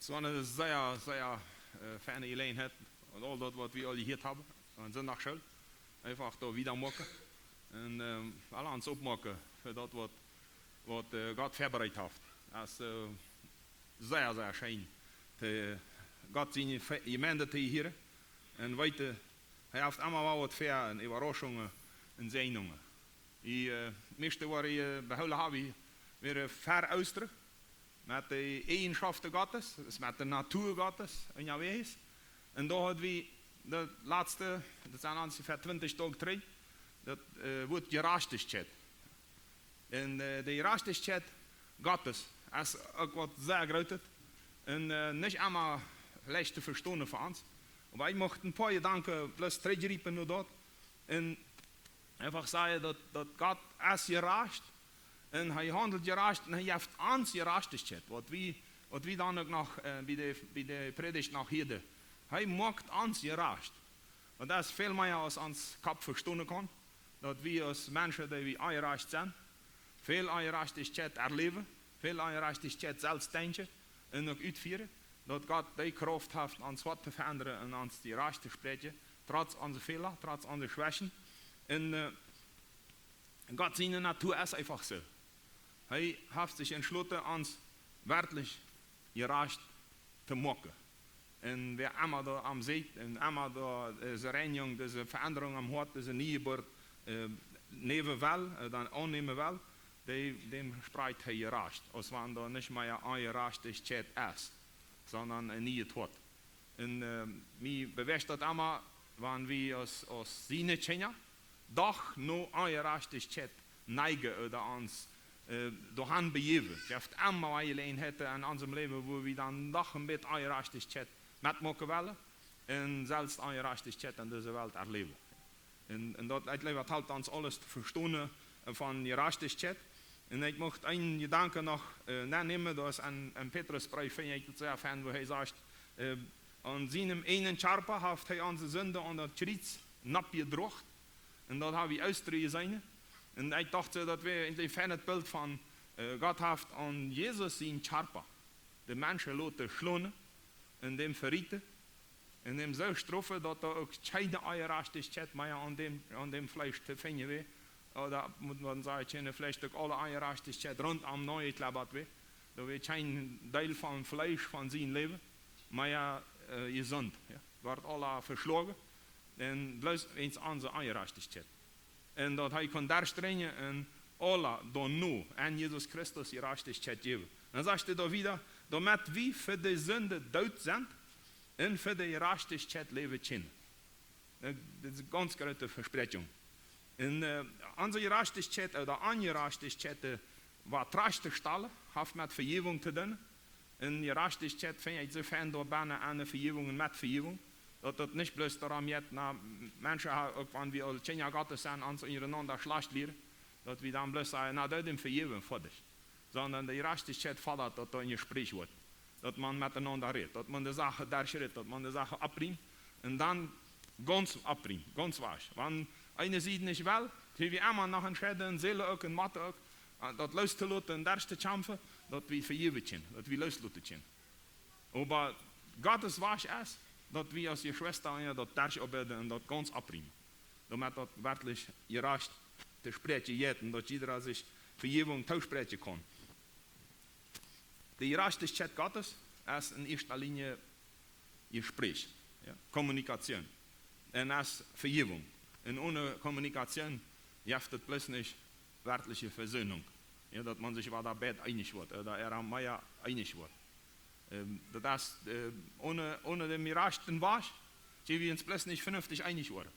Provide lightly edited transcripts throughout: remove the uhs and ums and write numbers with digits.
Es war eine sehr, sehr fijne Gelegenheit. Und all dat wat we al hier hebben. Een zondag schuld. Einfach da wieder maken. En alle ons opmaken voor dat wat God voorbereid heeft. Dat is sehr, sehr schön. God zijn gemeente te hier. En weten, hij heeft allemaal wel wat voor en überraschungen en zenuwen. Die meeste waar je behouden hebben, weer ver oosteren. Met de eigenschappen Gottes, dus met de natuur Gottes in jouw wees. En daar hadden we de laatste, dat zijn ongeveer 20 dagen terug, dat wordt gerechtigheid. En de gerechtigheid Gottes is ook wat zeer groot. En niet allemaal leicht te verstaan voor ons. Maar ik mocht een paar gedanken plus terugriepen naar dat. En einfach zeggen dat God is gerecht. En hij handelt gerecht en hij heeft ons gerechtigheid. Wat we dan ook nog bij de predigt nog hielden. Hij maakt ons gerecht. En dat is veel meer als ons kop verstaan kan. Dat we als mensen die we ongerecht zijn, veel ongerechtigheid erleven, veel ongerechtigheid zelfs denken en ook uitvoeren. Dat God die kracht heeft ons wat te veranderen en ons die recht te spreken, trots onze Fehler, trots onze Schwächen. En God zijn Natur ist einfach so. Hij heeft zich entschlossen, ons werkelijk gerecht te maken. En wer immer da am ziet, en immer da deze reinigung, deze verandering am hart, deze nieuwe neven wel, dan aannemen wel, dem spreekt hij gerecht. Als wanneer da niet meer ongerechtigheid is, sondern een nieuwe hart. En mij beweegt dat allemaal, wanneer we als ziene kennen, doch no ongerechtigheid neigen oder ons doorheen begeven. Je hebt allemaal gelegenheden in ons leven waar we dan nog een beetje ongerechtigheid metmaken willen en zelfs ongerechtigheid in deze wereld erleven. En dat het helpt ons alles te verstaan van gerechtigheid. En ik mocht een gedanke nog nemen, dat is een Petrusbrief, vind ik het zeer fijn, waar hij zegt, aan zijn ene charpa heeft hij onze zonde aan het kruis napgedroogd. En dat hebben we uitgestreden zijn. En ik dacht dat we in het beeld van God heeft aan Jezus zijn charpa de mensen laten slaan en dem verrieten en dem zo straffen dat er ook geen ongerechtigheid meer aan dem Fleisch te vinden is. Oder moet man zeggen, vielleicht ook alle ongerechtigheid rondom neergeklapperd is. Dat we geen deel van Fleisch van zijn leven, maar gezond. Ja. Wordt alle verslagen en bloos eens onze ongerechtigheid. En dat hij kon daarstrengen en alle dan nu aan Jezus Christus gerechtigheid geven. Dan zegt hij daar weer, damit we voor de zonde dood zijn en voor de gerechtigheid leven kennen. Dat is een ganz grote verspreching. En onze gerechtigheid oder ongerechtigheid wat traag te stellen, heeft met vergeving te doen. En gerechtigheid vind ik zo fijn door bijna aan de vergeving en met vergeving. Dat het niet bloos daarom gaat naar mensen, ook wanneer we al 10 jaar Gottes zijn, ons ondereinander slecht leren, dat we dan bloos zeggen, nou dat is vergeven voor dich. Sondern de gerechtigheid fordert dat er een gesprek wordt. Dat man miteinander redt, dat man de zaken daar schritt, dat man de zaken abbringt en dan ganz abbringt, ganz was. Want eine ziet niet wel, die we allemaal nog een schedden, een ziel ook, een matte ook, dat luist te laten en daar te kämpfen, dat we vergeven kunnen, dat we luist laten kunnen. Maar Gottes was is, dat we als je Schwester dat daar opbedden en dat ganz abbringen. Damit dat werkelijk gerecht te spreken gaat en dat iedereen zich vergeving toespreken kan. De gerechtigheid Gottes is in eerste linie Gespräch, ja, Kommunikation. En is vergeving. En ohne Kommunikation heeft het plus niet werkelijke versöhnung. Ja, dat man zich wat daarbij einig wordt, dat aan mij einig wordt. Dat is ohne de gerechten was, zullen wir uns plus nicht vernünftig einig worden.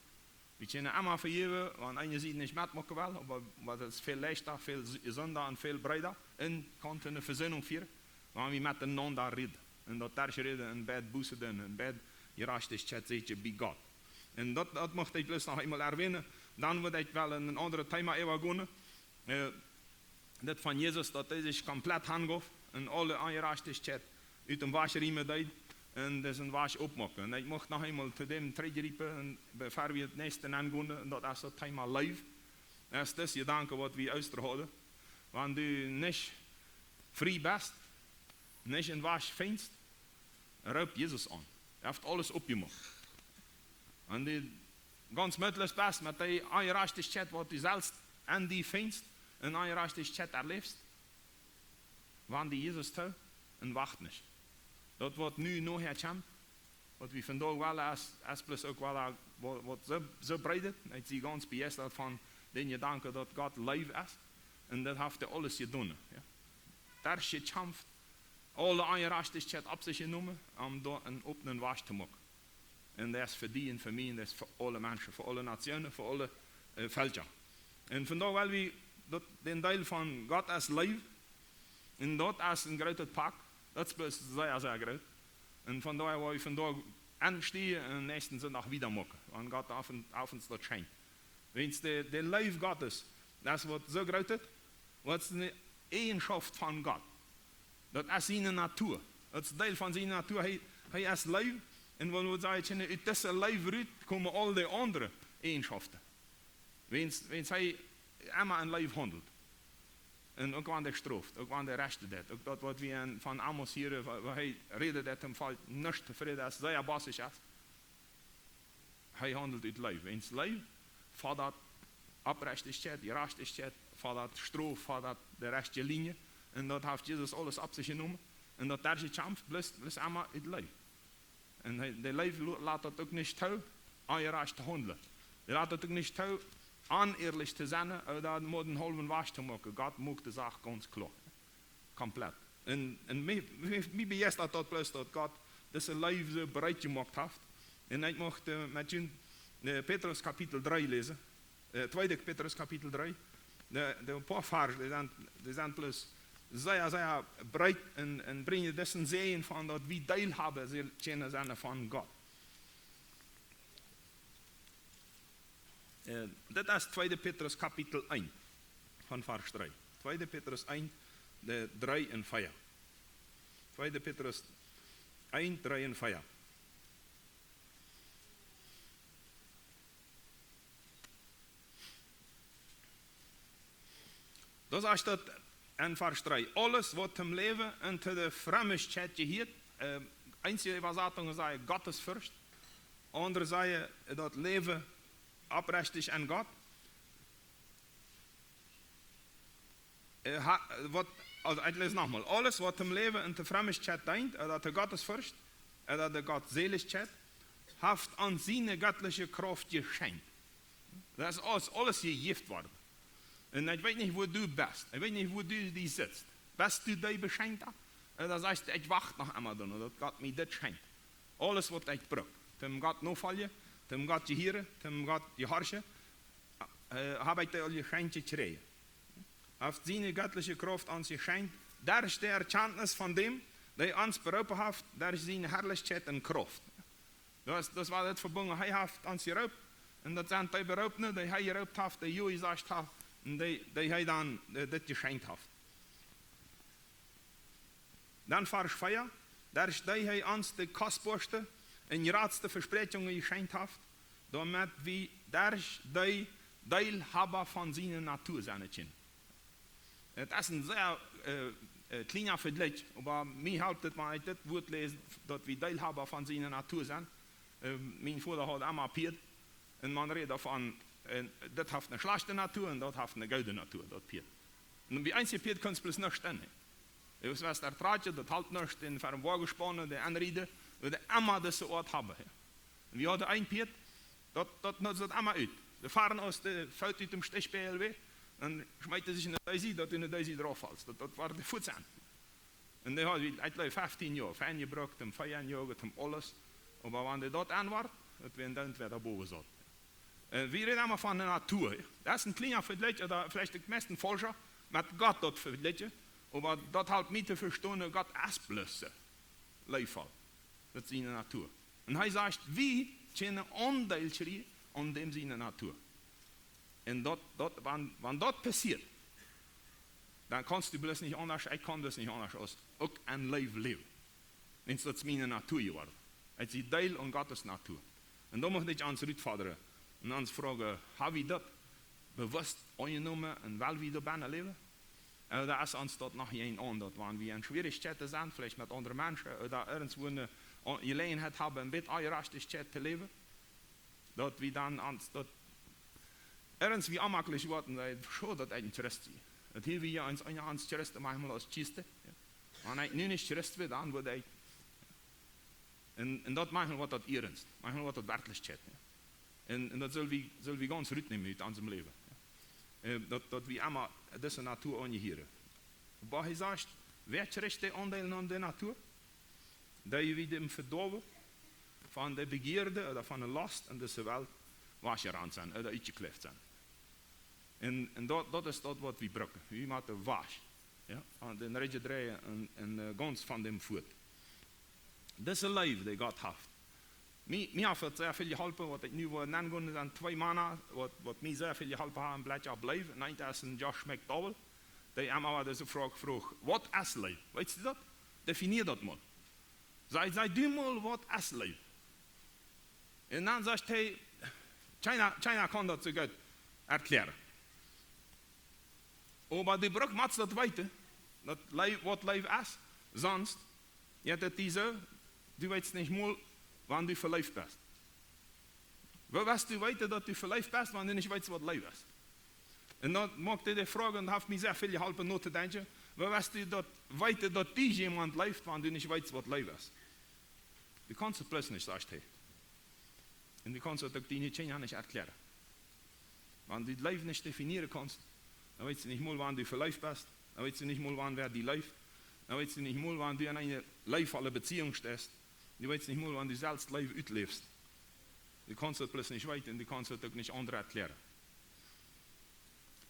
Wir können immer vergeben, wenn einer sieht nicht mitmachen will, aber das ist viel leichter, viel gesünder und viel breiter und kann eine Versöhnung führen, wenn wir miteinander reden. Und dat reden en bij boezen doen en bij gerechtigheid zit je bij God. En dat mocht ik dus nog eenmaal erwähnen. Dan wil ik wel een ander thema overgaan. Dat van Jezus, dat hij zich compleet hangaf en alle ongerechtigheid uit een wasriem deed en dus een was opmaken. En ik mocht nog eenmaal te dem terugriepen en voor we het nächste aangaan, en dat is het thema lief. Dat is dus gedanke wat we uitstralen. Want u niet vrij bent, niet een was vindt, raubt Jesus an. Heeft alles opgemaakt. En die ganz mittels best met die aanraste chat wat je zelfs en die vindt, en aanraste chat erleefst, wanneer die Jezus toe en wacht niet. Dat wat nu nog herkomt, wat we vandaag wel als plus ook wel wat zo breed, ik zie ganz begeisterd van den gedanke dat God lief is, en dat heeft hij alles gedaan. Ja. Daar is je champ, alle aanraste chat op zich genomen, om daar een openen was te maken. En dat is voor die en voor mij, en dat is voor alle mensen, voor alle nationen, voor alle velden. En vandaag wel we dat den deel van God als lief, en dat is een grote pak, dat is zeer, zeer groot. En vandaar waar we vandaag aanstehen en nächsten zondag wieder maken, want God auf uns dat schijnt. Wens de lief Gottes, dat is wat zo groot is, wat is een eigenschap van God. Dat is zijn natuur, dat is deel van zijn natuur, hij is lief. En wanneer we zeggen, uit deze lijf komen al die andere eigenschappen. Wens hij immer een lijf handelt. En ook wanneer hij straft, ook wanneer hij recht deed. Ook dat wat we van Amos hier, waar hij redet dat hem valt niet tevreden is, zeer basis is. Hij handelt uit lijf. Wens lijf, voor dat oprecht is het, die recht is het, voor dat straf, voor dat de rechte linie. En dat heeft Jezus alles op zich genomen. En dat daar zit champ, plus allemaal uit lijf. En de leven laat dat ook niet toe, aanraast te handelen. Die laat het ook niet toe, oneerlijk te zijn, dat moet een halve was te maken. God maakt de zaak ganz klaar. Compleet. En mij beheerst dat plus dat God deze leven zo bereid gemaakt heeft. En ik mocht met jullie Petrus kapitel 3 lezen. 2 Petrus kapitel 3. De paar versen, die zijn plus zeer breed en brengen dessen zeeën van dat we deel hebben, ze kennen zijn van God. Dit is 2 Petrus kapitel 1 van vers 3. 2 Petrus 1, de 3 en 4. 2 Petrus 1, 3 en 4. Dat is dat en vers 3. Alles wat hem leven en te de fremmigheid geheert. Einzige Übersetzungen sagen Gottes Furcht. Andere sagen dat leven oprechtig en God. Also ich lese nochmal. Alles wat hem leven en te fremmigheid dient, dat de Gottes Furcht, dat de Gottseligkeit, heeft aan zijn göttliche Kraft geschenkt. Dat is alles gegeven worden. En ik weet niet waar du bist. Ik weet niet waar du die zit. Bist du die beschenkt? Dan zegt ik wacht nog eenmaal dan, dat God mij dit schenkt. Alles wat ik brug. Tem God nog vallen, tem God je hieren, tem God je harsje, heb ik al je geschenkje gekregen. Heeft zijn göttliche Kraft aan zich geschenkt. Daar is de erkenntnis van dem, die ons beroepen heeft, daar is zijn herrlichkeit en kracht. Dat was het verbonden. Hij heeft ons geroepen. En dat zijn die beroepenen, die hij geroepen heeft, die jullie gezegd heeft. En die hij dan dit geschenkt heeft. Dan vers 4. Daar is die hij ons de kostbaarste en raadste verspreidingen geschenkt heeft. Damit we daar is die deelhaber van zijn natuur zijn. Het is een zeer kleiner vergleich. Maar mij helpt het, maar ik dit woord lees, dat we deelhaber van zijn natuur zijn. Mijn vader had allemaal Piet. En man redt daarvan. En dat heeft een slechte natuur en dat heeft een goede natuur, dat Piet. En bij eentje Piet kan je plus niks doen. Het was daar traatje, dat houdt niks in voor een wagen spannen, de aanrieden, we de allemaal deze oort hebben. En we hadden een Piet, dat nutzt dat allemaal uit. De varen als de fout uit dem stichspeel weg, en smijten zich in de daisy, dat in de daisy eraf valt. Dat waren de voets aan. En die hadden we 15 jaar, fijn gebruikt, 5 jaar, hem alles. Maar wanneer dat aan was, dat we in de weer daarboven zaten. We reden allemaal van de natuur. Dat is een kleiner vergleich, oder vielleicht de meeste Forscher, met God dat vergleichen. Maar dat houdt mij te verstaan, God is plus leefval. Dat is in de natuur. En hij zegt, wie kunnen ondeel krijgen aan dem zijn natuur. En wanneer dat passiert, dan kannst du bloß niet anders, ik kan dus niet anders als ook een leven. Wens dat is mijn natuur geworden. Het is deel aan Gottes natuur. En dan moet ik ons uitvorderen. En ons vragen, hebben we dat bewust aangenomen en wel weer bijna leven? En daar is ons dat nog geen aan, dat wanneer we in Schwierigkeiten zijn, vielleicht met andere mensen, oder irgendwo gelegenheid hebben een beetje eierachtigheid te leven, dat we dan ans dat ergens wie aanmakkelijk worden, dat schon dat een Christ is. Dat hier we ans Christ manchmal als Chiste. En hij nu niet Christ wird, dan wordt hij. En dat manchmal wordt dat ernst, manchmal wordt dat werkelijkheid. En dat zullen we ganz uitnemen uit ons leven. Dat we allemaal deze natuur aanjeheren. Maar hij zegt, wer recht de aandeel aan de natuur? Dat je weer dem verdorven van de begeerde of van de last en de welt waar je aan zijn, dat uitgekleefd zijn. En dat is dat wat we gebruiken. We moeten waschen. Ja? En dan red je draaien en gans van dem voet. Deze leven die God heeft. Mij heeft het zeer veel geholpen, wat ik nu wil nemen, zijn 2 mannen, wat mij zeer veel geholpen heeft, blijft je blijven. En dat is een Josh McDowell, die allemaal deze vraag vroeg, wat is leven? Weet je dat? Definieer dat maar. Zij doen maar wat is leven. En dan zegt hij, China kan dat zo goed erklären. Maar die brug moet dat weten, dat wat leven is. Sonst, je hebt het zo, du weet niet meer wanneer du verliefd bent. Wie wirst du weten dat du verliefd bent, wanneer du niet weet wat leven is? En dan maakt hij de vraag, en dat heeft mij zeer veel geholpen na te denken. Wie wirst du dat weten dat die iemand leeft, wanneer du niet weet wat leven is? Du kannst het plus niet, zegt hij. En du kannst het ook die niet erklären. Wanneer du het leven niet definiëren kannst, dan weet je niet meer wanneer du verliefd bent, dan weet je niet meer wanneer die leeft, dan weet je niet meer wanneer du in een leefvolle Beziehung stehst, du weet niet meer wanneer du zelfs het leven uitleefst. Du kannst het plus niet weten en du kannst het ook niet anderen erklären.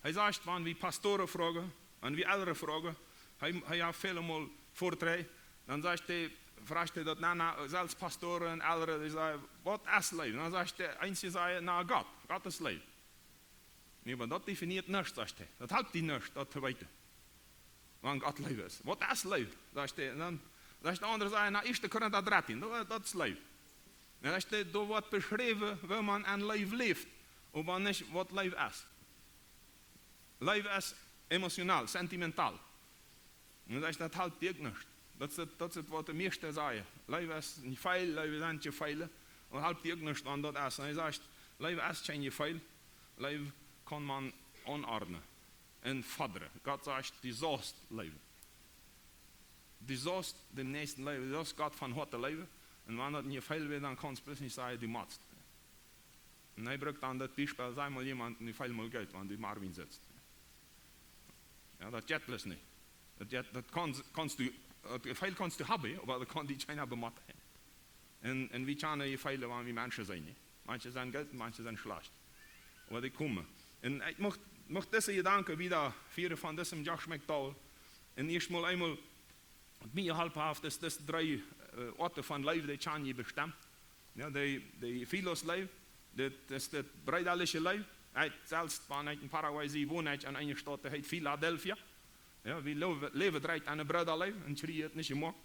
Hij zegt, wanneer we pastoren vragen, wanneer we ouderen vragen, hij heeft vele voortreed, dan zegt hij, vraagt hij dat zelfs pastoren en ouderen, die zeggen, wat is leven? Dan zegt hij, eentje zei, God is leven. Nee, maar dat definieert niks, zegt hij. Dat helpt die niks, dat te weten. Want God leven is. Wat is leven? Zegt hij. En dan zegt de andere, 1 Korinther 13, dat is leven. En dan zegt hij, door wordt beschreven hoe man een leven leeft, maar niet wat leven is. Leven is emotioneel, sentimentaal. En dan dat helpt die ook niet. Dat is wat de meeste zeggen. Leven is niet veel, leven is niet veel. Dat helpt die ook niet, want dat is. En hij zegt, leven is geen veel. Leven kan man aanordnen en vadderen. God zegt, die zost leven. Die zost de nächsten leven. Dat is God van harte leven. En wanneer dat niet veel wil, dan kan het plus niet zeggen, die matst. En hij gebruikt dan dat beispiel, zei maar iemand die veel mal Geld, want die Marvin zit. Ja, dat jet plus niet. Dat kannst du, veel kannst du hebben, maar dat kan die China bematten. En wie kunnen je veel, wanneer we mensen zijn. Nie? Manche zijn goed, manche zijn slecht. Maar die komen. En ik mocht deze gedanken wieder vieren van deze Josh McDowell. En eerst mal eenmaal, wat mij geholpen heeft, is 3 orten van leven die kan je bestemmen. Ja, de Philos leven, dat is het breidalische leven. Zelfs wanneer in Paraguay woont aan een stad, dat heet Philadelphia. Ja, we leven direct aan een breidaleven en schreeuwen het niet gemaakt.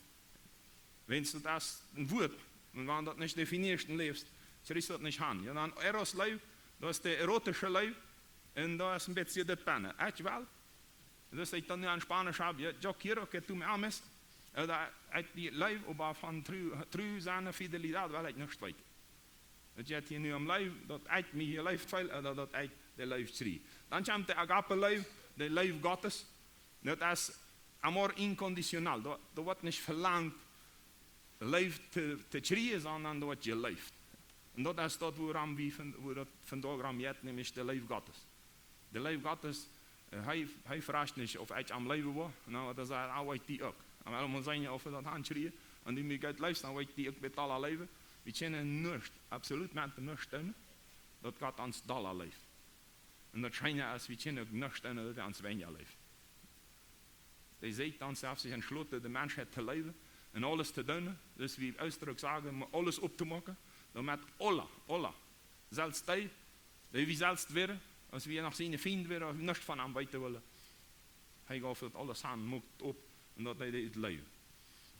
Wens dat is een woord, en wanneer dat niet definieert in leeft, schreeuwt dat niet aan. Ja, dan Eros leven, dat is de erotische leven. En dat is een beetje dit pennen. Echt wel? Dus ik dan nu aan Spanisch heb, yo quiero que tú me ames. Dat die leven, maar van trouw zijn fideliteit wel ik nog weet. Dat je hier nu om leven, dat ik me hier leeft veel, en dat ik de leven schreef. Dan komt de agape leven, de leven Gottes. Dat is amor inconditioneel. Dat wordt niet verlangd leven te schreeuwen, sondern dat wordt je leeft. En dat is dat waarom we dat vandaag hebben, namelijk de leven Gottes. De leven Gottes, hij vraagt niet of ik am leven wil, nou, dat is hij weet die ook. En wel moet zijn of we dat handschreeuwen, en die moet leeft, dan weet die ook met alle leven. We kunnen niet, absoluut met niet steunen, dat God ons dollar leeft. En dat schijnt als we kunnen ook niet steunen, dat hij ons weniger leeft. Hij zegt dan zelfs zich entschloten de mensheid te leven en alles te doen, dus wie uitdruk zeggen, alles op te maken, dan met alle, zelfs die wie zelfs weer, als we nog zijn vriend weer of niks van hem weten willen. Hij gaf dat alles aan, maakt op en dat hij het leven.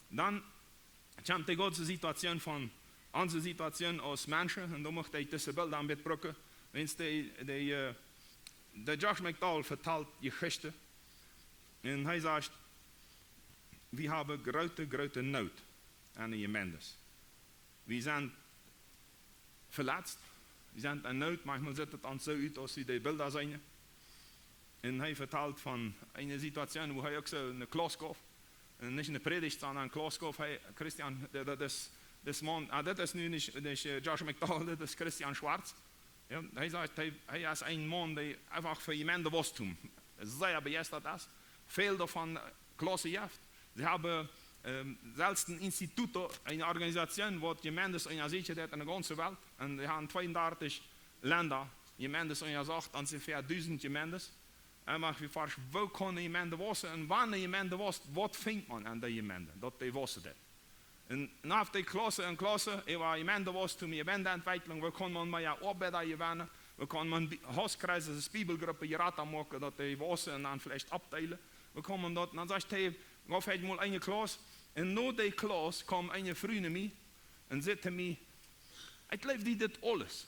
Dan komt de Godse situatie van onze situatie als mensen en dan mocht hij tussen beeld aan betbrukken. Wens de Josh McDowell vertelt je Geschichte en hij zegt, we hebben grote nood aan de gemeentes. wir sind verletzt, wir sind in Not, manchmal sieht es dann so aus, als wie die Bilder sind. Und er vertelt von einer Situation, wo er auch so eine Klasse gab, und nicht eine Predigt, sondern eine Klasse gab, hey, Christian, das Mann, das ist nun nicht Joshua McDowell, das ist Christian Schwarz. Ja, er sagt, er ist ein Mann, der einfach für jemanden was tut. Sehr begeistert ist. Viel davon Klasse jaft. Sie haben selbst ein Institut, eine Organisation, wo jemanden organisiert hat in der ganzen Welt. Und sie haben 32 Länder, jemanden organisiert, und ungefähr 1000 jemanden. Einfach wie fast, wo kann jemanden wassen und wann jemanden wasst, was findet man an der jemanden, dass die wassen das. Und nach der Klasse und Klasse, war jemanden was zu mir Wendeentwicklung, wo kann man ja Arbeiter gewinnen, wo kann man Hauskreise, das Bibelgruppe geraten machen, dass die wassen und dann vielleicht abteilen. Wo kann man das, dann sagt er, gab halt mal eine Klasse, und nach der Klasse kam eine Freundin mir und sagte mir, ich glaube, die das alles,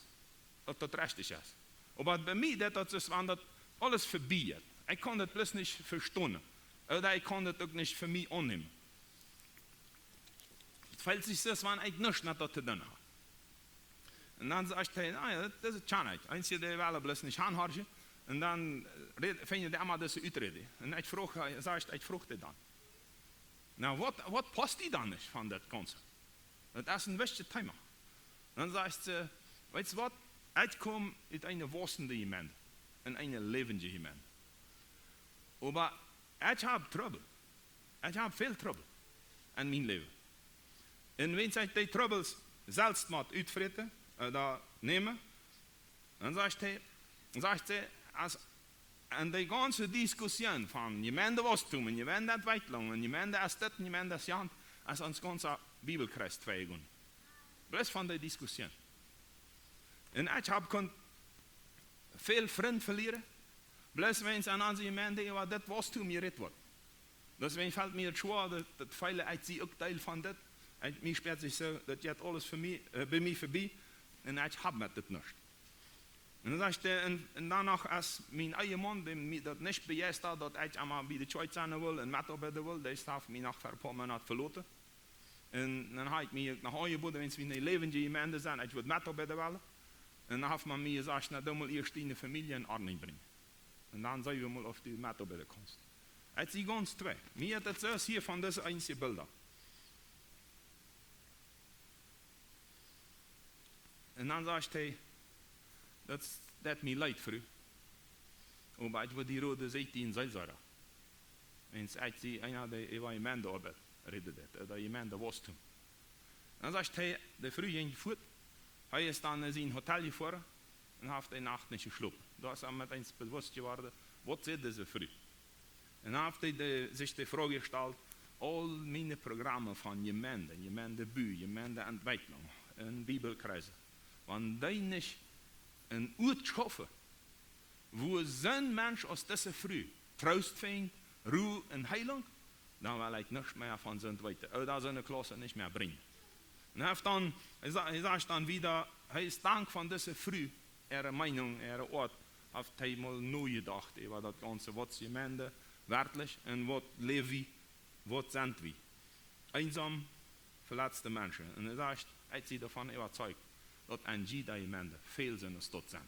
dass das richtig ist. Aber bei mir, das ist, wenn das alles vorbei ist. Ich kann das bloß nicht verstehen. Oder ich kann das auch nicht für mich annehmen. Falls sich das, wenn ich nichts mit das zu tun habe. Und dann sagt er, naja, das ist schon nicht. Einzige, der will bloß nicht anhören. Und dann fängt er immer das Utrede. Und ich frage dich dann. Na, was passt dir dann nicht von das Ganze? Das ist ein wichtiges Thema. Dann sagt sie, weißt du was? Ich komme in eine wassende Gemeinde. In eine lebende Gemeinde. Aber ich habe Trouble. Ich habe viel Trouble in meinem Leben. Und wenn ich die Troubles selbst mal uitfritten, da nehmen, dann sagt sie, als in der ganzen Diskussion von Gemeindewasstum, Gemeindeentwicklung, Gemeindeästet, Gemeindeasjant, als uns ganze Bibelkreis zweigen. Bloß von der Diskussion. Und ich habe viel Freunde verlieren, bloß wenn es an unsere Gemeinde war, das Wasstum geredet wird. Deswegen fällt mir schwer, dass viele sie auch Teil von das. Mir sperrt sich so, das geht alles für mich, bei mir vorbei und ich habe mit das nicht. Und dann sagt er, und danach, als mein eigener Mann, der mich das nicht begeistert hat, dass ich einmal bei der Schweiz sein will und mitarbeiten will, der hat mich nach ein paar Monaten verloren. Und dann habe ich mich nach angeboten, wenn es wie eine lebende Gemeinde sind, ich würde mitarbeiten wollen. Und dann hat man mir gesagt, na, dann mal erst eine Familie in Ordnung bringen. Und dann sehen wir mal, ob du mitarbeiten kannst. Es ist ganz zwei. Mir hat das hier von diesen einzigen Bildern. Und dann sagt er, das tut mir leid für. Aber ich will die rote Seite in Seilsäure. Und ich sehe, einer der Gemeindearbeit redet, der Gemeindewachstum. Dann sagt er, der Früh ging fort, er ist dann in sein Hotel gefahren und hat die Nacht nicht geschlafen. Da ist er mit uns bewusst geworden, was ist diese Früh? Und dann hat er sich die Frage gestellt, all meine Programme von Gemeindebü, Gemeindeentwicklung, in Bibelkreisen, wenn die nicht einen Ort schaffen, wo so ein Mensch aus dieser Früh Trost findet, Ruhe und Heilung, dann will ich nichts mehr von so weiter, oder so eine Klasse nicht mehr bringen. Und er sagt dann wieder, er ist Dank von dieser Früh, ihre Meinung, ihre Ort, hat er mal neu gedacht über das Ganze, was Gemeinde wertlich und was leben wir, was sind wir. Einsam, verletzte Menschen. Und er sagt, ich bin davon überzeugt, dass in jeder Gemeinde viel sind als dort sind.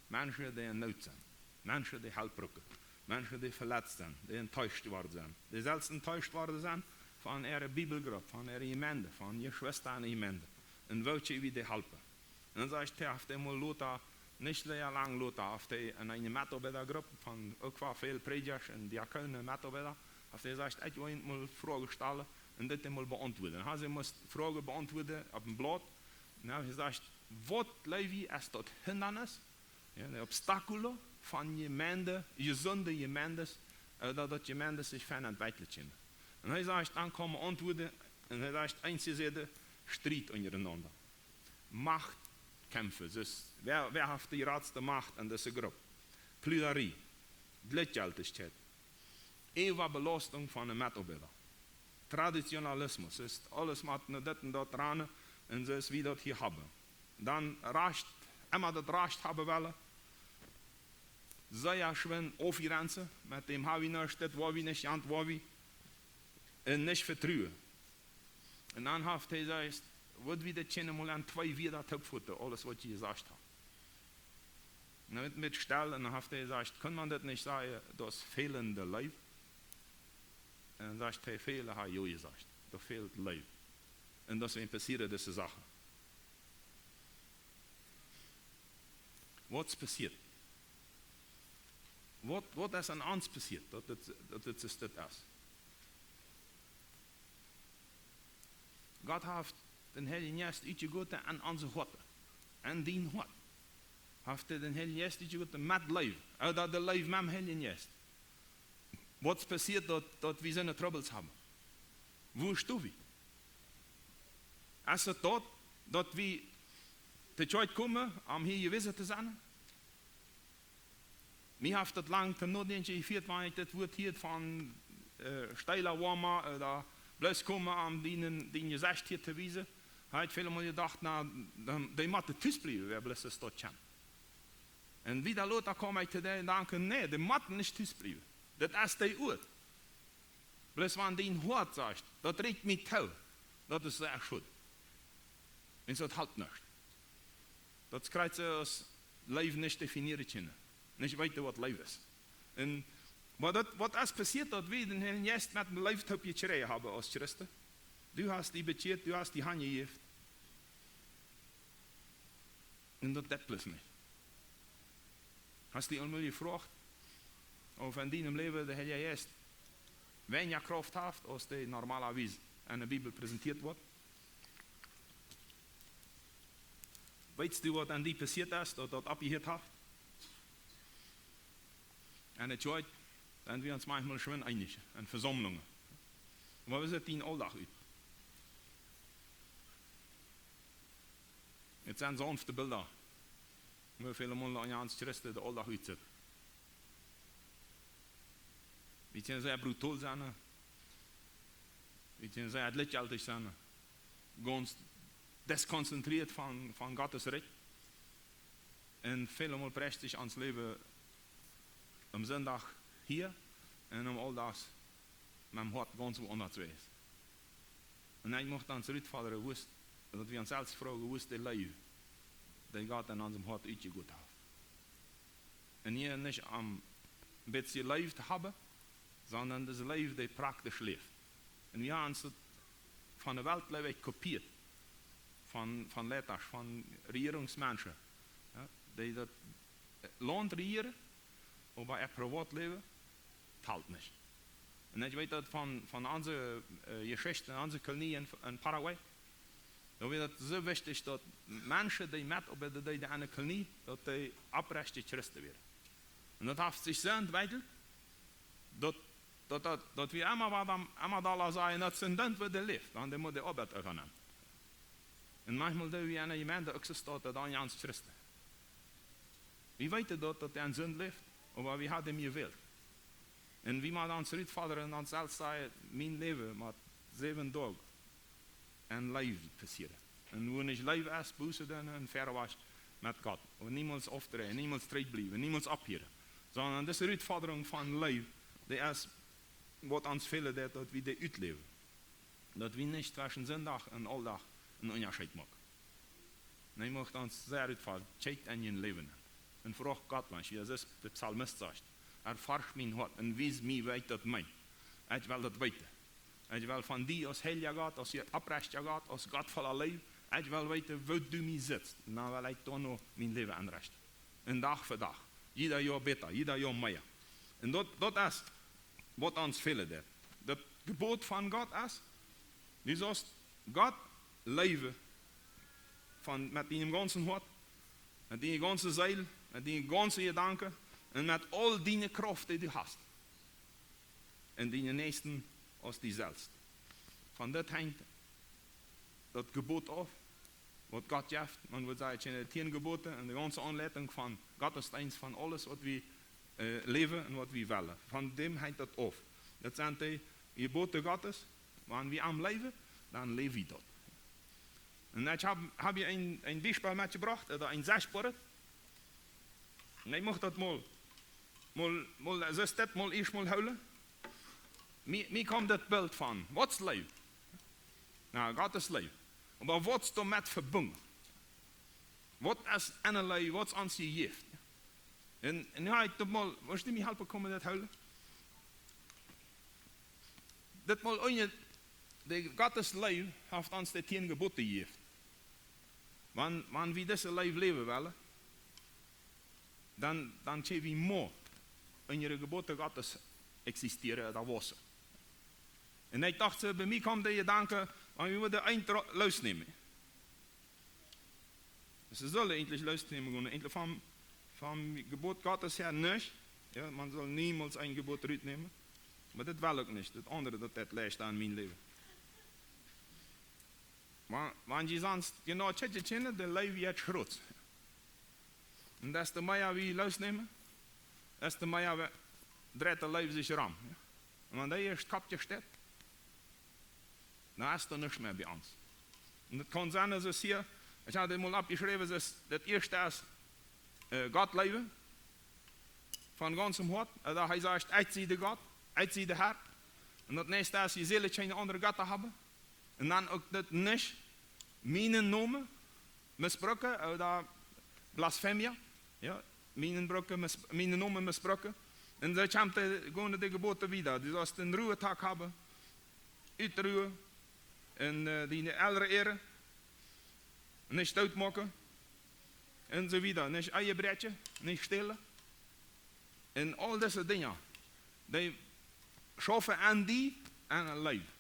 Menschen, die in Not sind, Menschen, die Halbbrücken, Menschen, die verletzt sind, die enttäuscht worden sind, die selbst enttäuscht worden sind von ihrer Bibelgruppe, von ihrer Gemeinde, von ihrer Schwester in der Gemeinde. Und welche wie die helfen. Und dann sagt er, auf einmal Lothar, nicht sehr lang Lothar, auf die in eine Mitarbeitergruppe von auch viel Predigers und Diakonen Mitarbeiter, auf die sagt, ich will mal Fragen stellen und das mal beantworten. Dann haben sie muss Fragen beantworten auf dem Blatt. Und dann haben sie gesagt, was Levi ist das Hindernis, ja, der Obstakel von Gemeinde, gesunde Gemeinde, dass die Gemeinde sich entwickeln. Und er sagt, dann kommen Antworten, und er sagt, einzige Streit untereinander. Machtkämpfe, wer hat die größte Macht in dieser Gruppe? Plüderie, Gleichgültigkeit, Belastung von den Mitarbeitern. Traditionalismus ist alles mit das und das dran, und so ist wie das hier haben. Dann Recht, immer das Recht haben wollen, sehr schön aufgrenzen, mit dem habe ich nicht, das war wie nicht, und nicht vertrauen. Und dann hat er gesagt, wat we dat kennen mal aan 2 weer dat opvoeten, alles wat je gezegd hebt. Nou, met stel, en dan heeft hij gezegd, kan man dat niet zeggen, dat is fehlende Leib? En dan zegt hij, vele heeft je gezegd, dat fehlt Leib. En dat zijn passieren deze zaken. Wat is passiert? Wat is aan ons passiert, dat het is dit is? God heeft den Heiligen Geest uitgegoten aan onze God. En die God. Heeft den Heiligen Geest uitgegoten met leven. Dat de leven met de Heiligen Geest. Wat is passiert dat we zo'n troubles hebben? Wo staan we? Is het dat we te tijd komen om hier gewissen te zijn? Mir heeft het lang ten noodentje gevierd, wanneer ik dit woord hier van steiler warmer, da bloos komen om die gezegd hier te wijzen. Hij heeft veel gedacht, nou, die moeten thuis blijven, waar bloos is dat zijn. En wie daar later kwam ik te denken, nee, die moeten niet thuis blijven. Dat is die oort. Bloos wanneer die hoort zegt, dat reikt mij toe. Dat is sehr goed. En dat helpt niet. Dat krijgt ze als leven niet definiëren kunnen. Niet weten wat leven is. En wat is passiert dat we den Heiligen Geest met een leven op je gereden hebben als christen? Du hast die bekeerd, du hast die hand gegeven. En dat plus niet. Hast die allemaal gevraagd of in die leven de Heilige Geest weinig kracht heeft als die normalerwijs in de Bibel presenteerd wordt? Weet je wat aan die passiert is, dat opgeheerd heeft? En het joit, dan we ons manchmal schon einig in Versammlungen. Maar we zetten die alldag uit. Het zijn sanfte beelden. Hoe veel mannen aan ons Christen de alldag uitzetten. We kunnen zeer brutaal zijn. We kunnen zeer lichtjaltig zijn. Ganz desconcentreerd van Gottes recht. En veel prestig ons leven am zondag hier en am aldags met mijn hart ganz woanders wees. En ik mocht ons uitvalleren wist, dat we ons zelfs vragen, wist de leven, die God in ons hart uitgegoed heeft. En hier niet om een beetje leven te hebben, sondern das leven die praktisch leeft. En we hebben ons van de wereld gekopieerd, van letters, van regeringsmensen, ja, die dat land regeren, maar het privaatleven telt niet. En ik weet dat van onze geschichte, onze kolonie in Paraguay, dan weet het zo wichtig dat mensen die met op de ene kolonie, dat die oprechte christen werden. En dat heeft zich zo ontwikkeld, dat we allemaal daar zeggen, dat zijn dan voor de leeft, want die moet de arbeid gaan. En manchmal doen we in een gemeente ook zo staat dat aan ons christen. We weten dat hij in zin leeft. Maar we hadden meer wild. En wie maar dan uitvaderen en dan zelf zeggen, mijn leven met 7 dagen en leven passeren. En wanneer ik leven is, boezen dan en ver was met God. En niemand optreden, niemand strijd blijven, niemand ophieren. Sondern deze uitvadering van leven, die is wat ons velen deed, dat we die uitleven. Dat we niet tussen zondag en aldag een onderscheid maken. Nee, mocht ons zeer uitvaderen, check in je leven. En vraag God, want je is de psalmist zegt, erforsch mijn hart en wees mij weet dat mij. Ik wil dat weten. Ik wil van die als heilige God, als je oprechte God, als God van leven, ik wil weten wat du mij zit. Dan wil ik dan nog mijn leven aanrichten. En dag voor dag. Ieder jaar beter, ieder jaar meer. En dat is wat ons velen deed. Dat gebod van God is, dus als God leven met die ganzen hart, met die ganze ziel, met die ganze gedanken en met al die kracht die je hast. En die nächsten als die zelfs. Van dit hangt dat gebod af, wat God geeft. Man wil zeggen, de 10 geboden en de ganze aanleiding van godsdienst van alles wat we leven en wat we willen. Van dem hangt dat af. Dat zijn de geboden Gottes, wanneer we aan leven, dan leven we dat. En ik heb je een Beispiel mitgebracht, oder ein Sechsport. En ik mocht dat mal zo step mal eerst mal houden. Mir kommt dat beeld van, wat is leven? Nou, God is leven. Maar wat is daarmee verbonden? Wat is allerlei, wat is ons gegeven? En ja, ik heb mal, was je me helpen komen dat huilen? Dat mal onje, de Gottes leven heeft ons de 10 geboden gegeven. Wanneer we deze leven leven willen, dan kunnen we meer in je geboden Gottes existeren dan was. En ik dacht, bij mij kwam de gedanke, we moeten eind luisteren nemen. Ze zullen eindelijk luisteren nemen, eindelijk van gebod Gottes her niet. Ja, man zal niemals een gebod uitnemen. Maar dat wil ik niet. Het andere dat leest aan mijn leven. Want je zegt, genau, de leven is groot. En dat is de meer wie luisteren nemen, dat is de meer we draait de leven zich ram. En wanneer je eerst kapje staat, dan is er niks meer bij ons. En het kan zijn, zoals hier, ik had het mal opgeschreven, dat eerste is God leven, van ganzem hart. Dat hij zegt, uitzie de God, uitzie de Heer. En dat nächste is, je zult geen andere God hebben. En dan ook dat niet, mijn noemen, misbruiken, oder blasfemia. Ja, mijn noemen misbruiken. En dan komt gewoon de geboden weer. Dus als ze een ruwe tak hebben, uitruwen, en die eldere eren, niet stout maken, en zo weer. Niet eigen breedje, niet stelen. En al deze dingen, die schaffen aan die en een leven.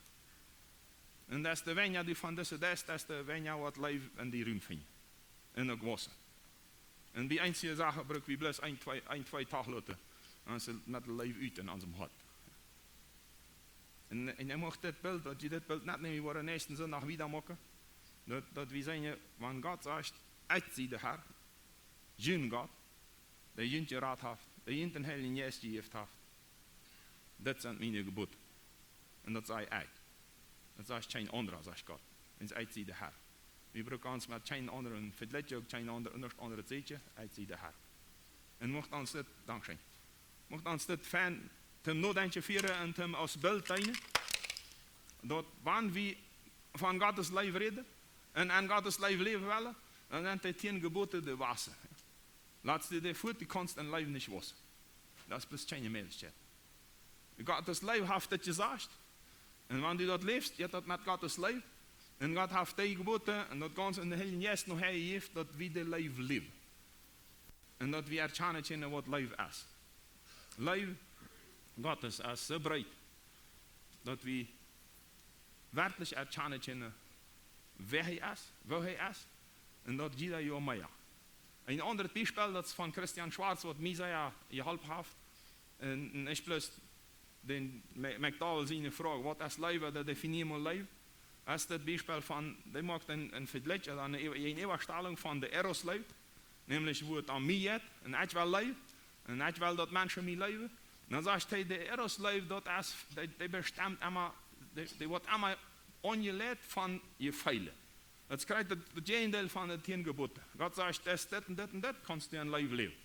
En dat is de wenja die van deze des, dat is de wenja wat leven in die ruimte vindt. En ook wassen. En die eindige zaken gebruiken we bloos 1-2 dagen later. En ze met het leven uit in ons hart. En je mag dit beeld, dat je dit beeld net neemt, worden nächsten zondag weer maken. Dat we zeggen, wanneer God zegt, uitzie de Heer, jun God, die junt je raad heeft, die junt een heilige geest gegeven heeft. Dat zijn mijn geboden. En dat zei ik. Dat zegt geen andere, zegt God. En uitzie de Heer. We gebruiken ons met geen andere, een verdletje ook geen andere zeetje, uitzie de Heer. En mocht ons dit, dankzij. Mocht ons dit fijn, ten nadenken vieren en ten als beeld dienen. Dat wanneer we van Gottes leven reden en aan Gottes leven leven willen, dan zijn die 10 geboden de wassen. Laat je de voet, die kanst een leven niet wassen. Dat is plus geen mogelijkheid. Gottes leven heeft dat je zegt. En wanneer je dat leeft, je hebt dat met Gottes leven. En God heeft die geboden en dat Gans in de hele geest nog hij heeft dat we de leven leven. En dat we erkennen wat leven is. Leven, God is zo breed dat we werkelijk erkennen wie hij is, waar hij is. En dat jeder jou mee. Een ander beispiel dat is van Christian Schwarz, wat Messiah geholpen heeft. En ik plus den McDowell zijn vraag, wat is leven, dat definieert maar leven. Als dat beispiel van, die maakt een vergelijking, een eeuwigstelling van de eros leven. Namelijk hoe het aan mij is, en ik wil leven, en ik wil dat mensen mij leven. Dan zegt hij, de eros leven, dat is, die bestemt immer, die wordt immer ongeleid van je feilen. Dat krijgt het tegendeel van het 10 geboden. God zegt, dit en dit en dit, kannst du een leven leven.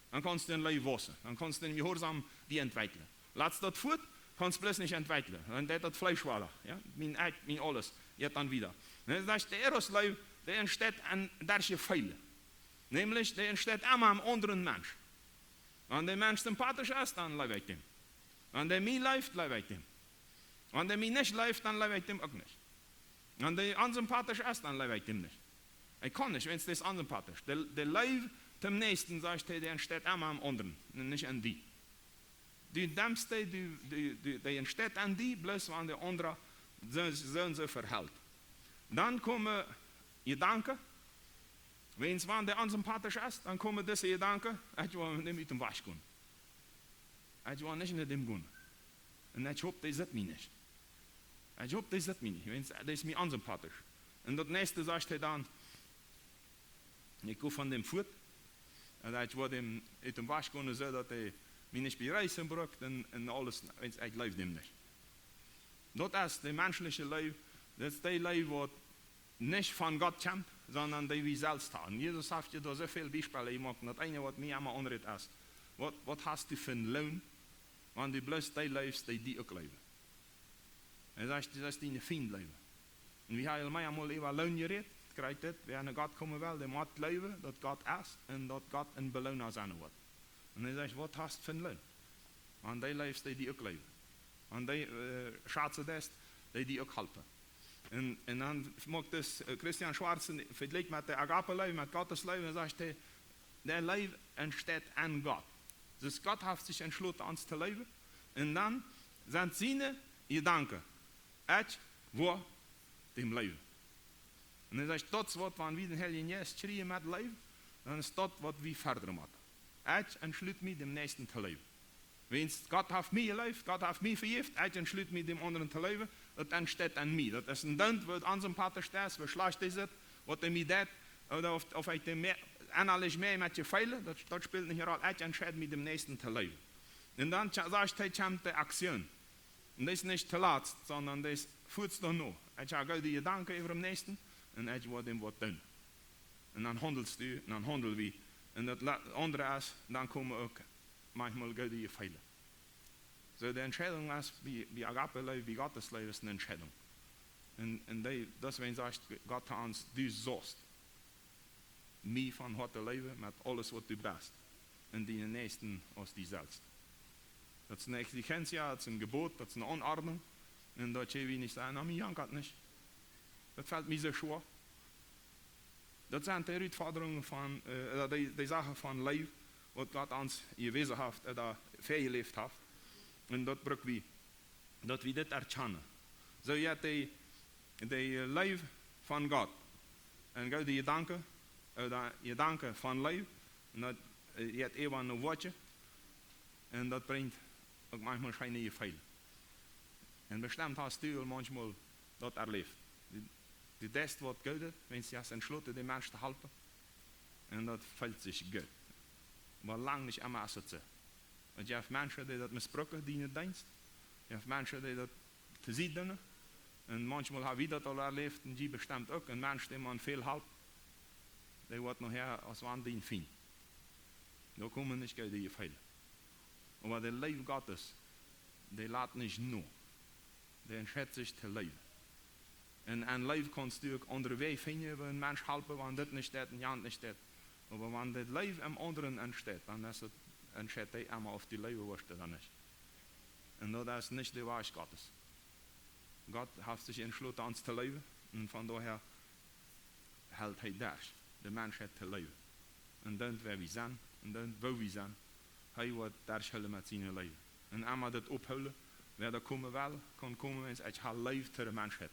Dan kannst du een leven wassen. Dan kannst du in gehoorzaam die ontwikkelen. Laat dat voet, kannst du bloß nicht entwickeln. Und das Fleisch war ja, mein alles, jetzt dann wieder. Das ist der erste Leib, der entsteht an derche Feile. Nämlich, der entsteht immer am anderen Mensch. Wenn der Mensch sympathisch ist, dann leib ich dem. Wenn der mir läuft, leib ich dem. Wenn der mir nicht läuft, dann leib ich dem auch nicht. Wenn der unsympathisch ist, dann leib ich dem nicht. Ich kann nicht, wenn es das unsympathisch. Der Leib zum Nächsten, sagt er, der entsteht immer am anderen, nicht an die. Die dämpfste, die entsteht an die, bloß wenn der andere sollen sie verhält. Dann kommen Gedanken. Wenn der unsympathisch ist, dann kommen diese Gedanken, ich will nicht mit dem Wasch gehen. Ich will nicht mit dem gehen. Und ich hoffe, das ist mir nicht. Ich hoffe, das ist mir nicht. Das ist mir unsympathisch. Und das nächste sagt er dann, ich gehe von dem Fuß, und ich will mit dem Wasch gehen, so dass er mich nicht bereisen braucht und alles, ich lebe dem nicht. Das ist das menschliche Leben, das ist das Leben, das nicht von Gott kommt, sondern das wir selbst haben. Jesus hat ja da so viele Beispiele gemacht, das eine, was mir immer anredet ist, was hast du für einen Lohn, wenn du bloß die lebst, die auch leben. Er sagt, das ist deine Feind leben. En wie hij mij allemaal even loon gereed, krijgt dit, wanneer God komen wil, die moet leven, dat God is en dat God een beloner zijn wordt. En hij zegt, wat hast van loon? Want die leeft die ook leven. Want die schaatsen des, die ook helpen. En dan maakt dus Christian Schwarzen vergelijk met de agape leven, met Gottes leven, en zegt hij, der leven entsteht an Gott. Dus God heeft zich entschlossen ons te leven. En dan zijn zijn gedanken uit voor dem leven. En dan zegt dat wat van wie de Heilige Geest schreeuwen met leven, dan is dat wat we verder moeten. Uit entschloot mij dem nächsten te leven. Wens God heeft mij geleefd, God heeft mij vergeeft, uit entschloot mij dem anderen te leven, dat entsteht an mij. Dat is een dund wat aan zijn pater staat, wie slecht is het, wat hij mij deed, of hij dem analyse mee met je feilen, dat speelt niet een rol, uit entscheidt mij dem nächsten te leven. En dan zegt hij, komt de actie. En dat is niet te laat, sondern dat is voets dan nog. Hij gaat die gedanken over dem nächsten, en hij wordt hem wat doen. En dan handelst u, en dan handelen we. En dat andere is, dan komen ook manchmal Gott die feilen. So de Entscheidung is, bij agape leven, bij Gottes leven is een Entscheidung. En deswegen zegt Gott aan ons, du zost mij van harte leven met alles wat du bent. En die nächsten als die zelfs. Dat is een exigentie, dat is een gebod, dat is een Anordnung. En dat je wie niet zeggen, nou, mijn kan niet. Dat fällt mir so schwer. Dat zijn de uitvorderingen van, die zaken van leven, wat God ons gewezen heeft, dat vrijgeleefd heeft. En dat bruk we, dat we dit erkennen. Zo je hebt die leven van God. En God die je danken van leven. En dat je hebt even een woordje. En dat brengt ook manchmal geen veel. En bestemd hast du manchmal dat erlebt. Die deed wat goed is, wenn sie es entschlossen, die Menschen te helpen. En dat fällt sich gut. Maar lang niet immer is het zo. Want je hebt mensen die dat misbruiken, die niet dienst. Je hebt mensen die dat te zien doen. En manchmal hebben we dat al erleefd, en die bestemt ook. Een mens die man veel helpt, die wordt nog her als wanneer die vindt. Daar komen niet goed die veel. Maar de leven Gottes, die laat niet nu. Die entscheidt zich te leven. En een leven kannst du ook onderweg vinden, waar een mens helpen, wanneer dit niet staat en Jan niet staat. Maar wanneer het leven am anderen entsteht, dan is het entscheidt hij allemaal of die leven wordt dan niet. En dat is niet de waarheid Gottes. God heeft zich entschlossen ons te leven. En van daher hält hij daar de mensheid te leven. En dan waar we zijn, en dan waar we zijn, hij wordt daar schulden met zijn leven. En allemaal dat ophouden, waar dat komen wel, kan komen is uit haar leven ter mensheid.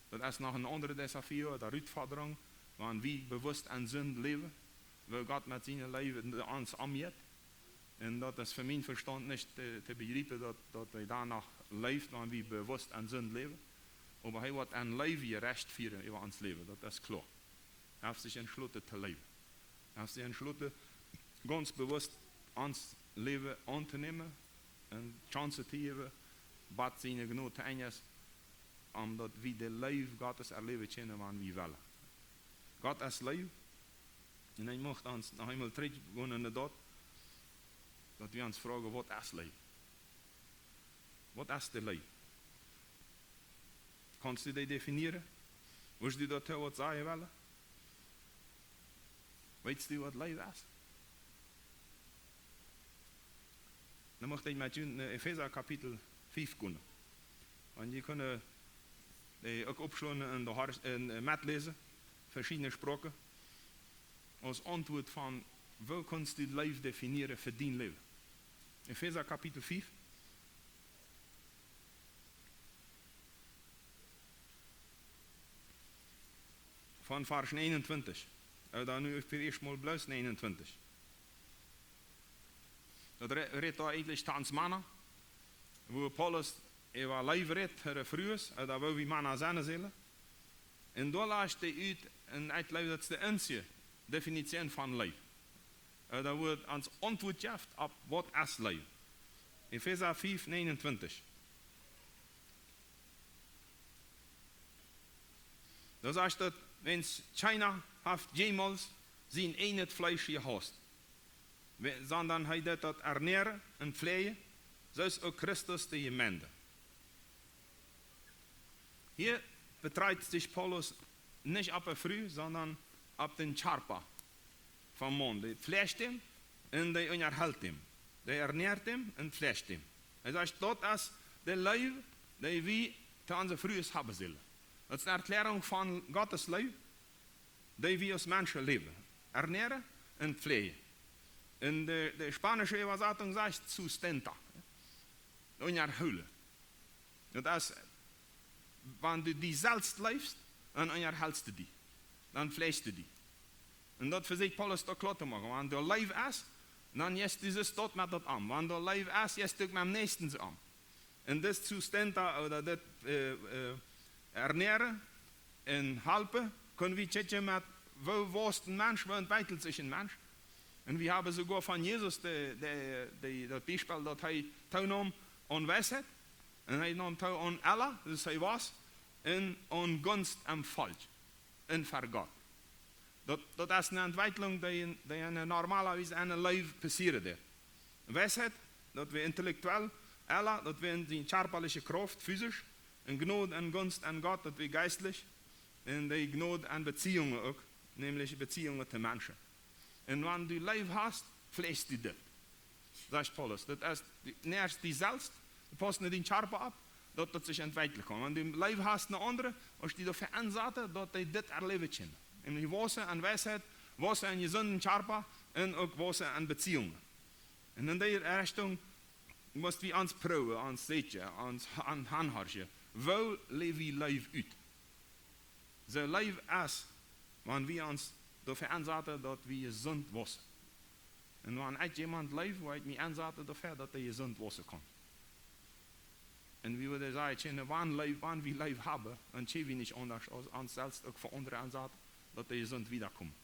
Dat is nog een andere desafio, de uitvordering, wanneer we bewust en zin leven, waar God met zijn leven ons aanmeet. En dat is voor mijn verstand niet te begrijpen dat wij daar nog leven, wanneer we bewust en zin leven. Maar hij wordt een leven gerecht vieren over ons leven, dat is klaar. Hij heeft zich entschlossen te leven. Hij heeft zich entschlossen, ganz bewust ons leven aan te nemen en chance te geven, wat zijn genoeg te is, omdat we de leven Gottes erleven kunnen wanneer we willen. God is leven. En hij mocht ons nog eenmaal teruggaan in de dood, dat we ons vragen, wat is leven? Wat is de leven? Kannst du die definieren? Willst du dat wat zeggen willen? Weet je wat leven is? Dan mocht ik met jullie Epheser kapitel 5 kunnen. Want je kunt ook opslaan en met lezen, verschillende spraken. Als antwoord van, hoe kannst du het leven definiëren voor die leven? Epheser kapitel 5. Van vers 21. Dan nu eerst maar plus 29. Dat redt daar eigenlijk thans mannen. Waar Paulus over leven redt, vroeger, dat wil we mannen zijn zullen. En daar laat hij uit, en uit dat is de enige definitie van leven. Dat wordt ons antwoord geeft op wat is leven. Epheser 5, 29. Dat zegt dat, wenn China heeft jemals zijn ene Fleisch gehast, sondern hij dat ernähren en pflegen, zoals ook Christus de Gemeinde. Hier betreibt sich Paulus nicht ab der Früh, sondern ab den Charpa vom Mond. Die flecht ihm und die unterhält ihm. Die ernährt ihm und flecht ihm. Er sagt, dort ist der Leben, die wir zu unserer Früh haben sollen. Das ist eine Erklärung von Gottes Leben, die wir als Menschen leben. Ernähren und pflegen. In der spanische Übersetzung sagt sustenta. Unterhüllen. Das ist, wenn du die selbst lebst, dann unterhältst du die. Dann pflegst du die. Und das versucht Paulus da klar zu machen. Wenn du live ist, dann jest du es dort mit das an. Wenn du live ist, jest du mit dem Nächsten an. Und das sustenta oder das ernähren und helfen, können wir checken mit, wo ist ein Mensch, wo entwickelt sich ein Mensch. Und wir haben sogar von Jesus das Beispiel, dass er teilnahm an Weisheit, und er nahm teil an Allah, das er was, und an Gunst am Falsch, und Vergott. Das ist eine Entwicklung, die normalerweise in einem Leben passiert. Weisheit, dass wir intellektuell, Allah, dass wir in die körperliche Kraft, physisch, und Gnade und Gunst an Gott, dass wir geistlich, und die Gnade an Beziehungen auch, nämlich Beziehungen zu Menschen. Und wenn du Leben hast, pflegst du das. Sagt Paulus. Das ist, nährst dich selbst, du passt nicht den Charpa ab, dass das sich entwickeln kann. Wenn du Leben hast, eine andere, musst du dafür ansetzen, dass die das erleben können. Nämlich Wasser an Weisheit, Wasser an gesunden Charpa und auch Wasser an Beziehungen. Und in der Richtung musst du uns proben, uns sehen, uns anhören. Wo leben wir Leben uit? So Leben ist, wenn wir uns dafür ansetzen, dass wir gesund wassen. Und wenn jemand lebt, wo ich mich ansetze dafür, dass er gesund wassen kann. Und wie würde sagen, wann wir Leben haben, dann können wir nicht anders als uns selbst auch für andere ansetzen, dass er gesund wiederkommt.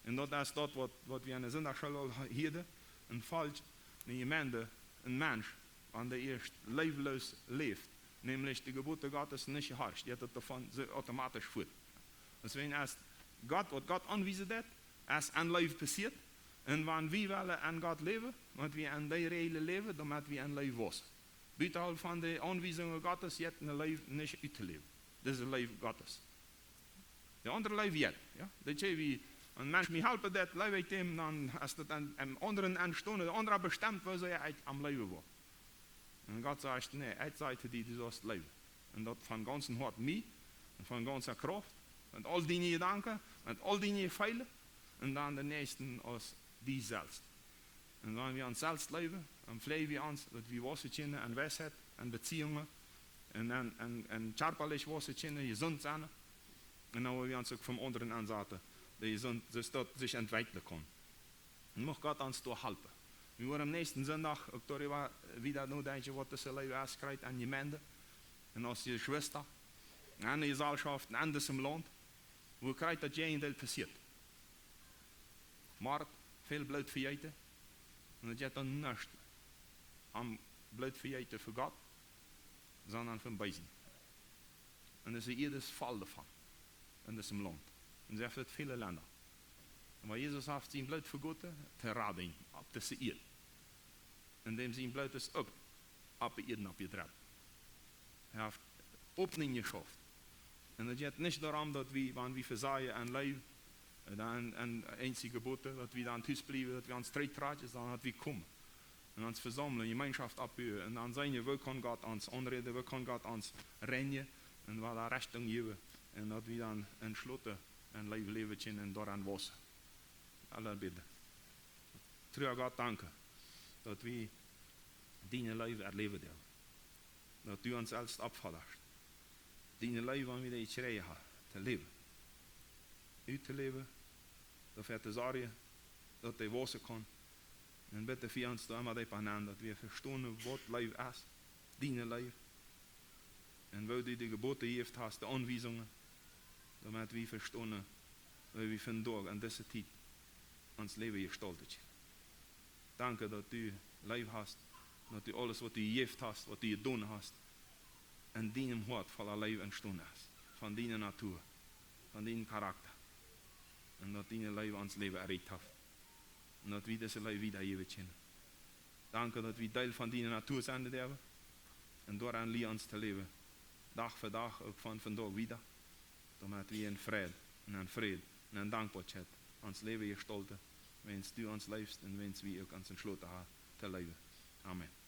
Und das ist das, was wir in der Sonntagsschule hier und falsch, eine Gemeinde, ein Mensch, an der erst leblos lebt, nämlich die Gebote Gottes nicht herrscht, die hat das davon so automatisch fort. Deswegen ist Gott, was Gott anweisen hat, ist ein Leben passiert. Und wenn wir wollen an Gott leben, wenn wir an der Regeln leben, dann müssen wir ein Leben wassen. Buitenhalb von den Anweisungen Gottes, jetzt ein Leben nicht auszuleben. Das ist ein Leben Gottes. Der andere Leben jetzt. Ja? Das ist wie, wenn Menschen mir helfen, das lebe ich dem, dann ist das am anderen Entstunde, der andere bestimmt, wo sie am Leben war. Und Gott sagt, nee, ich sage dir, du sollst leben. Und das von ganzem Hart mir, und von ganzer Kraft, mit all deine Gedanken, mit all deine Fehler, und dann den nächsten als die selbst. Und wenn wir uns selbst leben, dann pflegen wir uns, dass wir wassen können an Weisheit, an Beziehungen, und körperlich wassen können, gesund sein. Und dann wollen wir uns auch vom anderen ansetzen, dass das sich entwickeln kann. Und mag Gott uns da helfen. Wir wollen am nächsten Sonntag auch darüber wieder nachdenken, was das Leben auskriegt an Gemeinde, und als die Schwester, an die Gesellschaft, an das im Land, wo kriegt das Gegenteil passiert. Mord, veel bloot vergeten. En dat je dan niks aan bloot vergeten voor God, sondern van Beisen. En dat is jedes Fall davon. En dat is im Land. En ze heeft het viele Länder. Maar Jezus heeft zijn bloot vergoten te raden, op de Seir. En dem zijn bloot is op de Eden opgedreven. Hij heeft opening geschaffen. En dat gaat niet daarom dat we, wanneer we verzaaien en leven, dan een einzige Gebote, dat we dan thuis blijven, dat we aan strijd tragen, dan dat we komen. En ons verzamelen, gemeenschap opbouwen. En dan zijn je, wo kan God ons onreden, wo kan God ons rennen, en waar daar richting geven. En dat we dan entsloten en leven kunnen en daaraan wassen. Alle bidden. Trouw God danken, dat we die leven erleven hebben. Dat u ons zelfs opvallert. Die leven, waar we die schreien hebben, te leven. Uit te leven, dafür te zorgen, dat hij wassen kan. En bitte voor ons daar maar aan, dat we verstaan wat leven is, die leven. En wo die geboten heeft, hast, de aanwijzingen, damit we verstaan, wie we vandaag in deze tijd ons leven gestaltet. Danke, dat u leven hast, dat u alles wat u geeft hast, wat u gedaan hast, in die hart voller leven ontstaan is. Van die natuur, van die karakter. En dat die leven ons leven eruit heeft. En dat we deze leven wieder geven kunnen. Danke, dat we deel van die natuur zijn hebben. En daaraan leer ons te leven. dag voor dag, ook van vandaag wieder. Damit wir in Frieden und in Frieden und in Dankbarkeit ons leven gestalten. Wens du ons leefst en wens wie ook ons in sloten haar te leven. Amen.